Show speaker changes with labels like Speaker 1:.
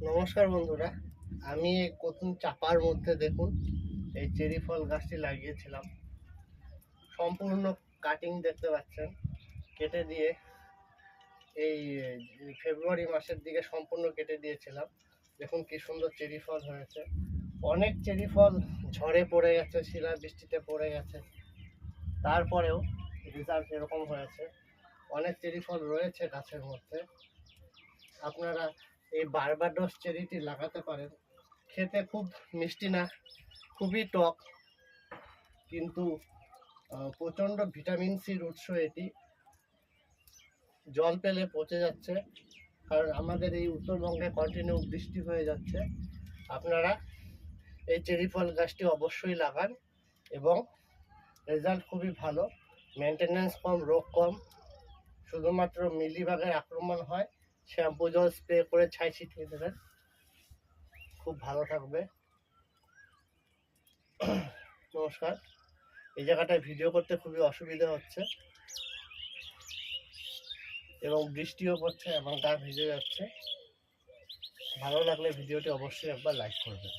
Speaker 1: নমস্কার বন্ধুরা, আমি এই নতুন চাপার মধ্যে দেখুন এই চেরি ফল গাছটি লাগিয়েছিলাম। সম্পূর্ণ কাটিং দেখতে পাচ্ছেন, কেটে দিয়ে এই ফেব্রুয়ারি মাসের দিকে সম্পূর্ণ কেটে দিয়েছিলাম। দেখুন কি সুন্দর চেরি ফল হয়েছে। অনেক চেরি ফল ঝড়ে পড়ে গেছে, শিলা বৃষ্টিতে পড়ে গেছে, তারপরেও রেজাল্ট এরকম হয়েছে। অনেক চেরি ফল রয়েছে গাছের মধ্যে। আপনারা এই বারবাডোস চেরিটি লাগাতে পারেন। খেতে খুব মিষ্টি না, খুবই টক, কিন্তু প্রচণ্ড ভিটামিন সির উৎস এটি। জল পেলে পচে যাচ্ছে, কারণ আমাদের এই উত্তরবঙ্গে কন্টিনিউ বৃষ্টি হয়ে যাচ্ছে। আপনারা এই চেরি ফল গাছটি অবশ্যই লাগান এবং রেজাল্ট খুবই ভালো। মেনটেন্যান্স কম, রোগ কম, শুধুমাত্র মিলিবাগের আক্রমণ হয়, শ্যাম্পু জল স্প্রে করে ছাই ছিটিয়ে দেবেন, খুব ভালো থাকবে। নমস্কার। এই জায়গাটায় ভিডিও করতে খুবই অসুবিধা হচ্ছে এবং বৃষ্টিও পড়ছে এবং গা ভিজে যাচ্ছে। ভালো লাগলে ভিডিওটি অবশ্যই একবার লাইক করবেন।